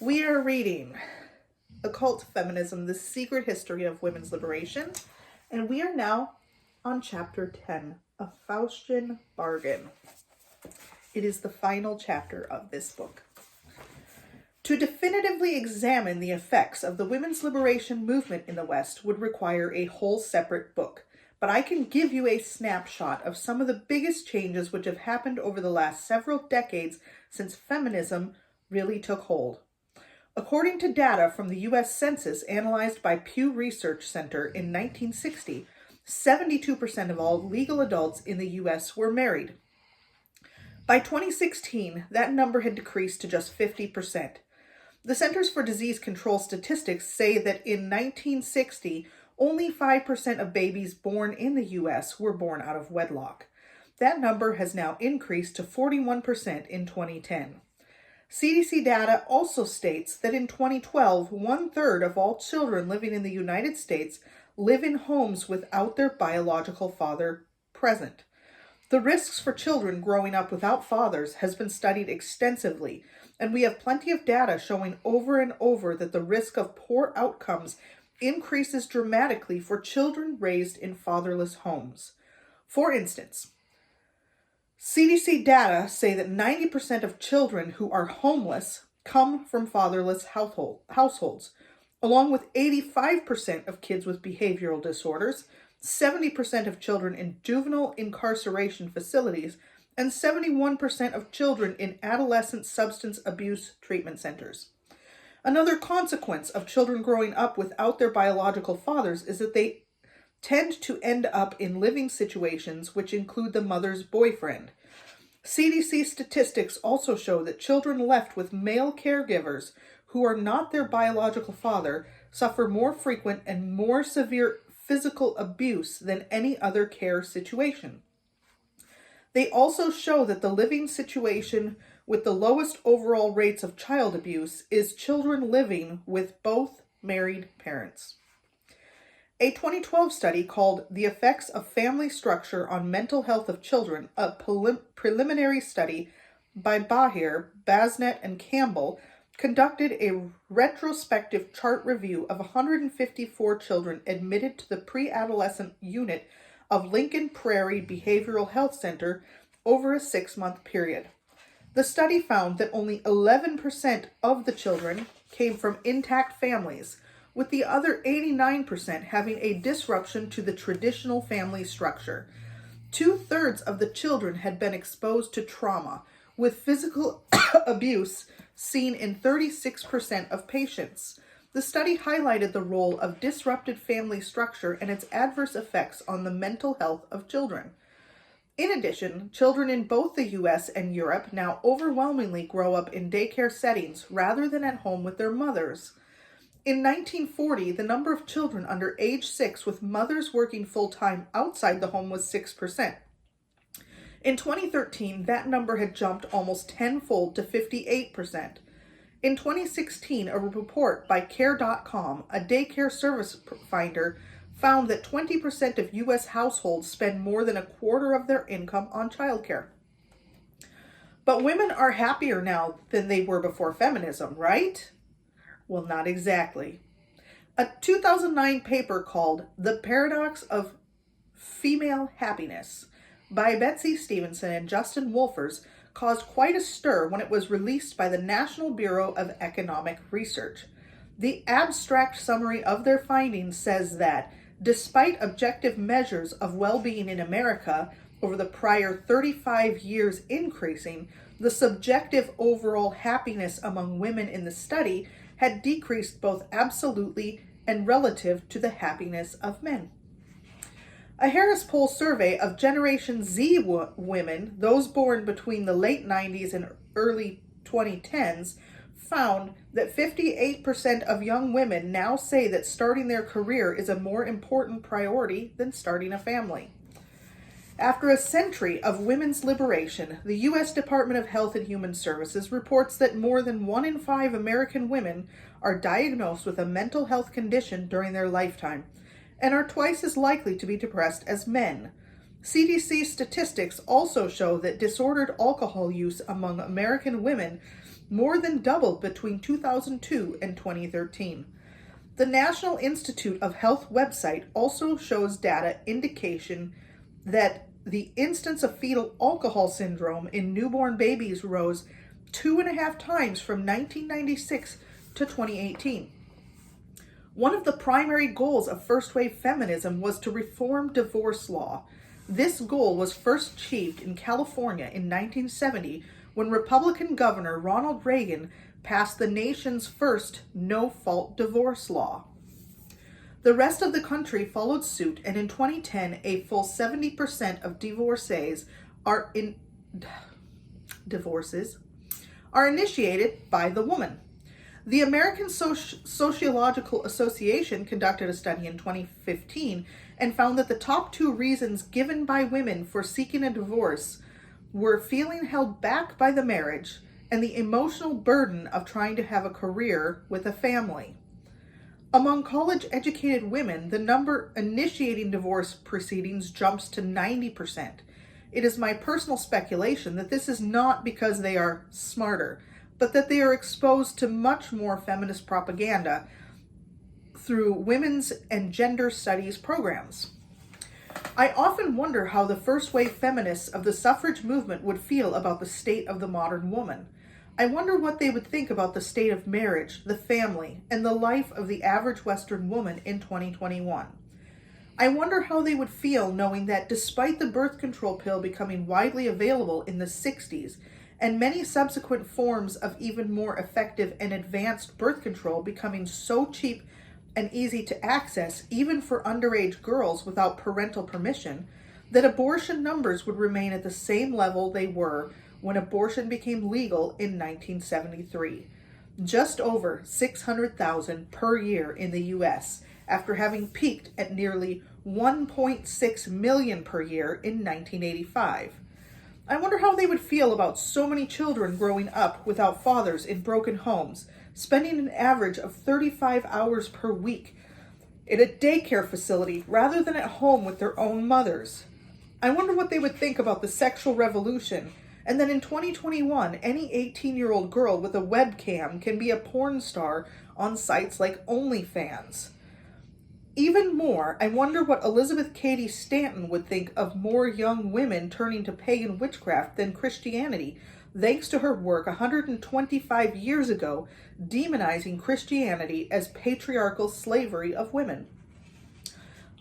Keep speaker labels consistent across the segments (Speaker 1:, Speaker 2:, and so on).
Speaker 1: We are reading Occult Feminism, The Secret History of Women's Liberation, and we are now on Chapter 10, A Faustian Bargain. It is the final chapter of this book. To definitively examine the effects of the women's liberation movement in the West would require a whole separate book, but I can give you a snapshot of some of the biggest changes which have happened over the last several decades since feminism really took hold. According to data from the U.S. Census analyzed by Pew Research Center in 1960, 72% of all legal adults in the U.S. were married. By 2016, that number had decreased to just 50%. The Centers for Disease Control statistics say that in 1960, only 5% of babies born in the U.S. were born out of wedlock. That number has now increased to 41% in 2010. CDC data also states that in 2012, 1/3 of all children living in the United States live in homes without their biological father present. The risks for children growing up without fathers has been studied extensively, and we have plenty of data showing over and over that the risk of poor outcomes increases dramatically for children raised in fatherless homes. For instance, CDC data say that 90% of children who are homeless come from fatherless households, along with 85% of kids with behavioral disorders, 70% of children in juvenile incarceration facilities, and 71% of children in adolescent substance abuse treatment centers. Another consequence of children growing up without their biological fathers is that they tend to end up in living situations which include the mother's boyfriend. CDC statistics also show that children left with male caregivers who are not their biological father suffer more frequent and more severe physical abuse than any other care situation. They also show that the living situation with the lowest overall rates of child abuse is children living with both married parents. A 2012 study called The Effects of Family Structure on Mental Health of Children, a preliminary study by Bahir, Basnet, and Campbell, conducted a retrospective chart review of 154 children admitted to the pre-adolescent unit of Lincoln Prairie Behavioral Health Center over a 6-month period. The study found that only 11% of the children came from intact families, with the other 89% having a disruption to the traditional family structure. 2/3 of the children had been exposed to trauma, with physical abuse seen in 36% of patients. The study highlighted the role of disrupted family structure and its adverse effects on the mental health of children. In addition, children in both the U.S. and Europe now overwhelmingly grow up in daycare settings rather than at home with their mothers. In 1940, the number of children under age 6 with mothers working full-time outside the home was 6%. In 2013, that number had jumped almost tenfold to 58%. In 2016, a report by Care.com, a daycare service finder, found that 20% of U.S. households spend more than a quarter of their income on childcare. But women are happier now than they were before feminism, right? Well, not exactly. A 2009 paper called The Paradox of Female Happiness by Betsy Stevenson and Justin Wolfers caused quite a stir when it was released by the National Bureau of Economic Research. The abstract summary of their findings says that, despite objective measures of well-being in America over the prior 35 years increasing, the subjective overall happiness among women in the study had decreased both absolutely and relative to the happiness of men. A Harris Poll survey of Generation Z women, those born between the late 90s and early 2010s, found that 58% of young women now say that starting their career is a more important priority than starting a family. After a century of women's liberation, the U.S. Department of Health and Human Services reports that more than 1 in 5 American women are diagnosed with a mental health condition during their lifetime and are twice as likely to be depressed as men. CDC statistics also show that disordered alcohol use among American women more than doubled between 2002 and 2013. The National Institute of Health website also shows data indication that the instance of fetal alcohol syndrome in newborn babies rose 2.5 times from 1996 to 2018. One of the primary goals of first-wave feminism was to reform divorce law. This goal was first achieved in California in 1970 when Republican Governor Ronald Reagan passed the nation's first no-fault divorce law. The rest of the country followed suit, and in 2010, a full 70% of divorces are initiated by the woman. The American Sociological Association conducted a study in 2015 and found that the top 2 reasons given by women for seeking a divorce were feeling held back by the marriage and the emotional burden of trying to have a career with a family. Among college-educated women, the number initiating divorce proceedings jumps to 90%. It is my personal speculation that this is not because they are smarter, but that they are exposed to much more feminist propaganda through women's and gender studies programs. I often wonder how the first-wave feminists of the suffrage movement would feel about the state of the modern woman. I wonder what they would think about the state of marriage, the family, and the life of the average Western woman in 2021. I wonder how they would feel knowing that despite the birth control pill becoming widely available in the 60s, and many subsequent forms of even more effective and advanced birth control becoming so cheap and easy to access, even for underage girls without parental permission, that abortion numbers would remain at the same level they were when abortion became legal in 1973. Just over 600,000 per year in the U.S., after having peaked at nearly 1.6 million per year in 1985. I wonder how they would feel about so many children growing up without fathers in broken homes, spending an average of 35 hours per week in a daycare facility rather than at home with their own mothers. I wonder what they would think about the sexual revolution, and that in 2021, any 18-year-old girl with a webcam can be a porn star on sites like OnlyFans. Even more, I wonder what Elizabeth Cady Stanton would think of more young women turning to pagan witchcraft than Christianity, thanks to her work 125 years ago demonizing Christianity as patriarchal slavery of women.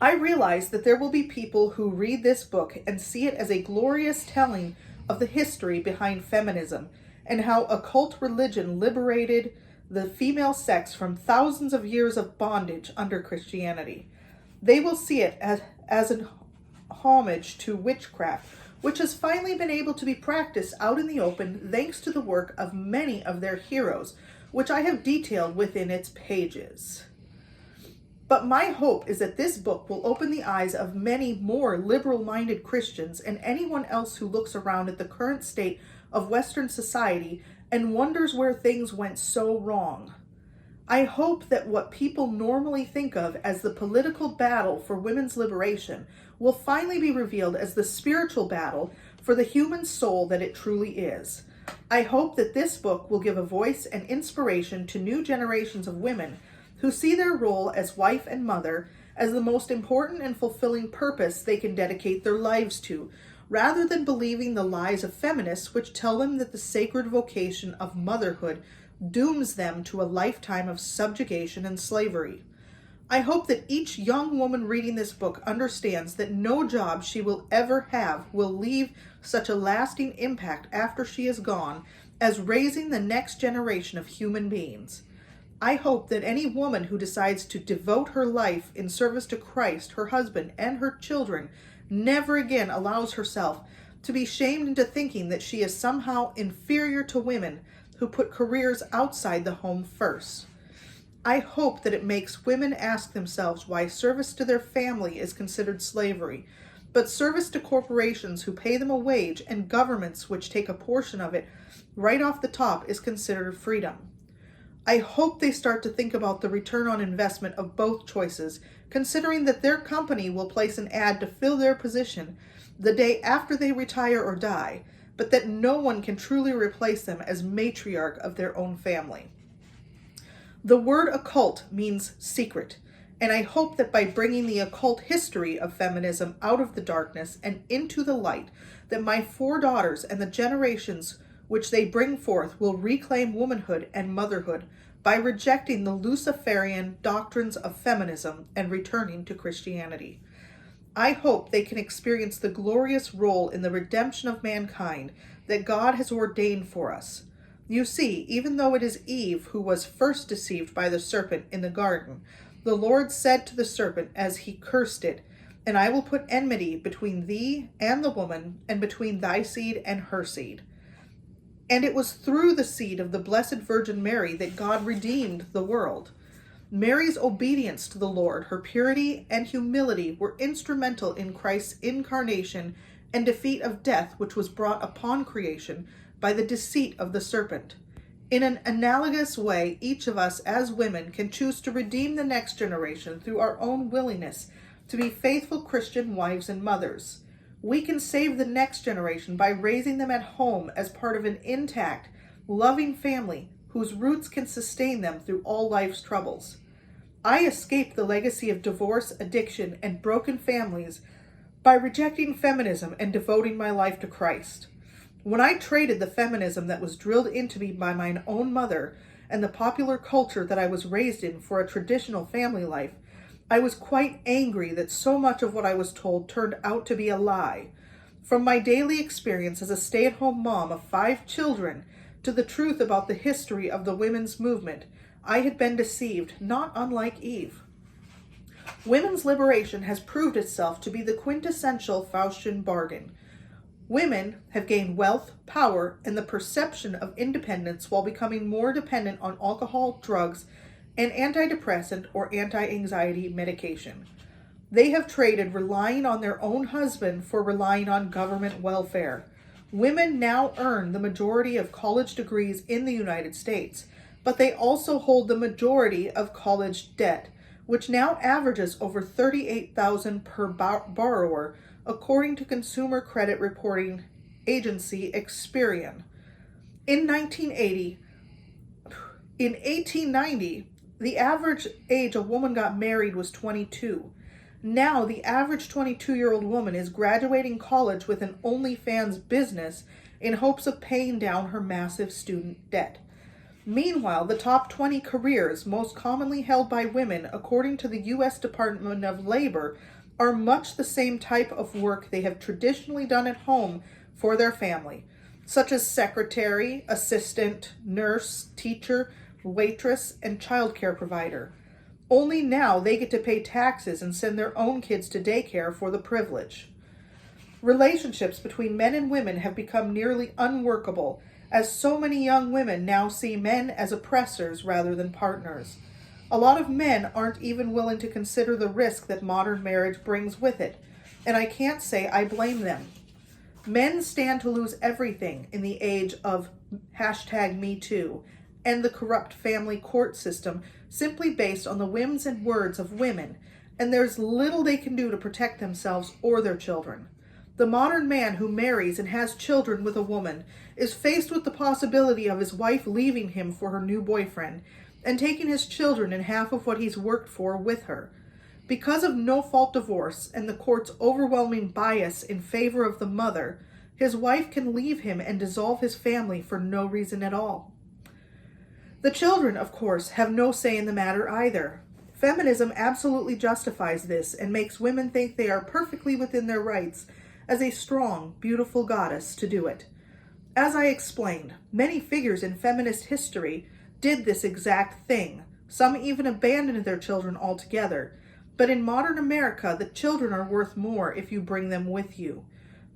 Speaker 1: I realize that there will be people who read this book and see it as a glorious telling of the history behind feminism and how occult religion liberated the female sex from thousands of years of bondage under Christianity. They will see it as an homage to witchcraft, which has finally been able to be practiced out in the open thanks to the work of many of their heroes, which I have detailed within its pages. But my hope is that this book will open the eyes of many more liberal-minded Christians and anyone else who looks around at the current state of Western society and wonders where things went so wrong. I hope that what people normally think of as the political battle for women's liberation will finally be revealed as the spiritual battle for the human soul that it truly is. I hope that this book will give a voice and inspiration to new generations of women who see their role as wife and mother as the most important and fulfilling purpose they can dedicate their lives to, rather than believing the lies of feminists which tell them that the sacred vocation of motherhood dooms them to a lifetime of subjugation and slavery. I hope that each young woman reading this book understands that no job she will ever have will leave such a lasting impact after she is gone as raising the next generation of human beings. I hope that any woman who decides to devote her life in service to Christ, her husband, and her children never again allows herself to be shamed into thinking that she is somehow inferior to women who put careers outside the home first. I hope that it makes women ask themselves why service to their family is considered slavery, but service to corporations who pay them a wage and governments which take a portion of it right off the top is considered freedom. I hope they start to think about the return on investment of both choices, considering that their company will place an ad to fill their position the day after they retire or die, but that no one can truly replace them as matriarch of their own family. The word occult means secret, and I hope that by bringing the occult history of feminism out of the darkness and into the light, that my 4 daughters and the generations which they bring forth will reclaim womanhood and motherhood by rejecting the Luciferian doctrines of feminism and returning to Christianity. I hope they can experience the glorious role in the redemption of mankind that God has ordained for us. You see, even though it is Eve who was first deceived by the serpent in the garden, the Lord said to the serpent as he cursed it, "And I will put enmity between thee and the woman, and between thy seed and her seed." And it was through the seed of the Blessed Virgin Mary that God redeemed the world. Mary's obedience to the Lord, her purity and humility were instrumental in Christ's incarnation and defeat of death, which was brought upon creation by the deceit of the serpent. In an analogous way, each of us as women can choose to redeem the next generation through our own willingness to be faithful Christian wives and mothers. We can save the next generation by raising them at home as part of an intact, loving family whose roots can sustain them through all life's troubles. I escaped the legacy of divorce, addiction, and broken families by rejecting feminism and devoting my life to Christ. When I traded the feminism that was drilled into me by my own mother and the popular culture that I was raised in for a traditional family life, I was quite angry that so much of what I was told turned out to be a lie. From my daily experience as a stay-at-home mom of 5 children to the truth about the history of the women's movement, I had been deceived, not unlike Eve. Women's liberation has proved itself to be the quintessential Faustian bargain. Women have gained wealth, power, and the perception of independence while becoming more dependent on alcohol, drugs, and antidepressant or anti-anxiety medication. They have traded relying on their own husband for relying on government welfare. Women now earn the majority of college degrees in the United States, but they also hold the majority of college debt, which now averages over $38,000 per borrower, according to consumer credit reporting agency Experian. In 1890, the average age a woman got married was 22. Now, the average 22-year-old woman is graduating college with an OnlyFans business in hopes of paying down her massive student debt. Meanwhile, the top 20 careers most commonly held by women, according to the U.S. Department of Labor, are much the same type of work they have traditionally done at home for their family, such as secretary, assistant, nurse, teacher, waitress, and childcare provider. Only now they get to pay taxes and send their own kids to daycare for the privilege. Relationships between men and women have become nearly unworkable, as so many young women now see men as oppressors rather than partners. A lot of men aren't even willing to consider the risk that modern marriage brings with it, and I can't say I blame them. Men stand to lose everything in the age of #MeToo and the corrupt family court system simply based on the whims and words of women, and there's little they can do to protect themselves or their children. The modern man who marries and has children with a woman is faced with the possibility of his wife leaving him for her new boyfriend and taking his children and half of what he's worked for with her. Because of no-fault divorce and the court's overwhelming bias in favor of the mother, his wife can leave him and dissolve his family for no reason at all. The children, of course, have no say in the matter either. Feminism absolutely justifies this and makes women think they are perfectly within their rights as a strong, beautiful goddess to do it. As I explained, many figures in feminist history did this exact thing. Some even abandoned their children altogether. But in modern America, the children are worth more if you bring them with you.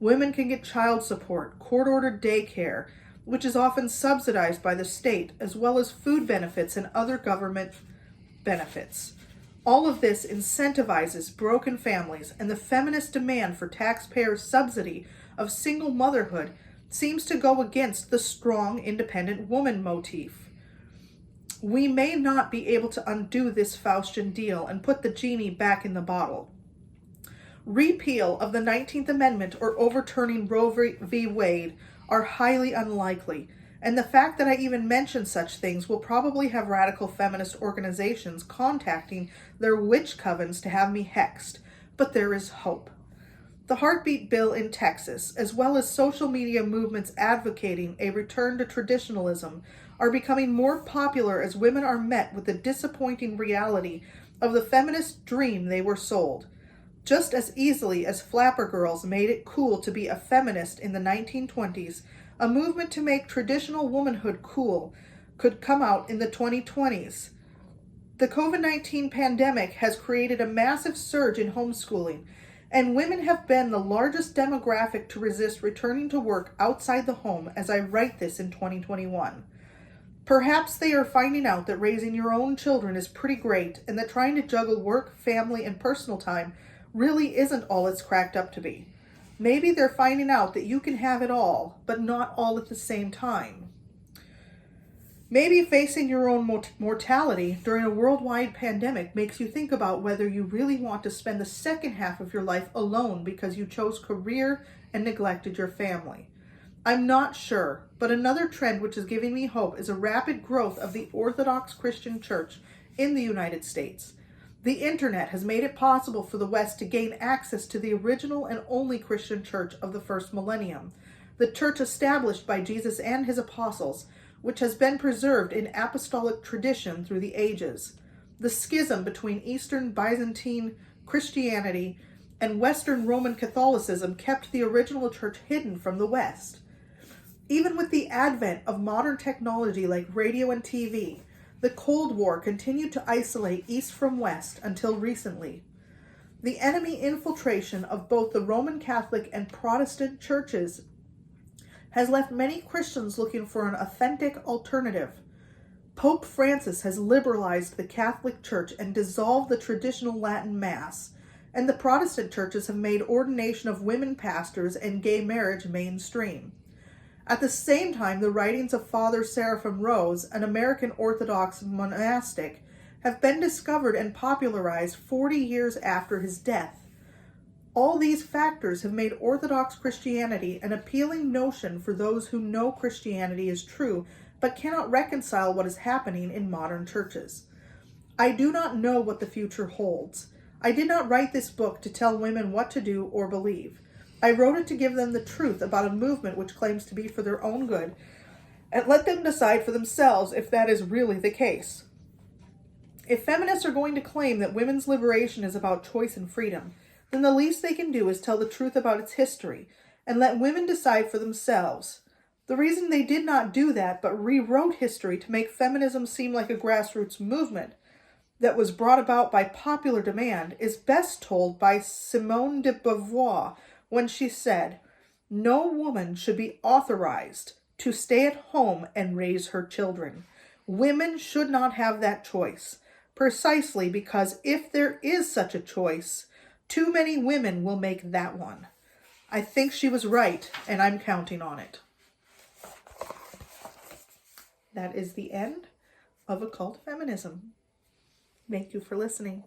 Speaker 1: Women can get child support, court-ordered daycare, which is often subsidized by the state, as well as food benefits and other government benefits. All of this incentivizes broken families, and the feminist demand for taxpayer subsidy of single motherhood seems to go against the strong, independent woman motif. We may not be able to undo this Faustian deal and put the genie back in the bottle. Repeal of the 19th Amendment or overturning Roe v. Wade are highly unlikely, and the fact that I even mention such things will probably have radical feminist organizations contacting their witch covens to have me hexed. But there is hope. The heartbeat bill in Texas, as well as social media movements advocating a return to traditionalism, are becoming more popular as women are met with the disappointing reality of the feminist dream they were sold. Just as easily as flapper girls made it cool to be a feminist in the 1920s, a movement to make traditional womanhood cool could come out in the 2020s. The COVID-19 pandemic has created a massive surge in homeschooling, and women have been the largest demographic to resist returning to work outside the home as I write this in 2021. Perhaps they are finding out that raising your own children is pretty great and that trying to juggle work, family, and personal time really isn't all it's cracked up to be. Maybe they're finding out that you can have it all, but not all at the same time. Maybe facing your own mortality during a worldwide pandemic makes you think about whether you really want to spend the second half of your life alone because you chose career and neglected your family. I'm not sure, but another trend which is giving me hope is a rapid growth of the Orthodox Christian Church in the United States. The internet has made it possible for the West to gain access to the original and only Christian church of the first millennium, the church established by Jesus and his apostles, which has been preserved in apostolic tradition through the ages. The schism between Eastern Byzantine Christianity and Western Roman Catholicism kept the original church hidden from the West. Even with the advent of modern technology like radio and TV, the Cold War continued to isolate East from West until recently. The enemy infiltration of both the Roman Catholic and Protestant churches has left many Christians looking for an authentic alternative. Pope Francis has liberalized the Catholic Church and dissolved the traditional Latin Mass, and the Protestant churches have made ordination of women pastors and gay marriage mainstream. At the same time, the writings of Father Seraphim Rose, an American Orthodox monastic, have been discovered and popularized 40 years after his death. All these factors have made Orthodox Christianity an appealing notion for those who know Christianity is true but cannot reconcile what is happening in modern churches. I do not know what the future holds. I did not write this book to tell women what to do or believe. I wrote it to give them the truth about a movement which claims to be for their own good, and let them decide for themselves if that is really the case. If feminists are going to claim that women's liberation is about choice and freedom, then the least they can do is tell the truth about its history, and let women decide for themselves. The reason they did not do that, but rewrote history to make feminism seem like a grassroots movement that was brought about by popular demand, is best told by Simone de Beauvoir, when she said, "No woman should be authorized to stay at home and raise her children. Women should not have that choice, precisely because if there is such a choice, too many women will make that one." I think she was right, and I'm counting on it. That is the end of Occult Feminism. Thank you for listening.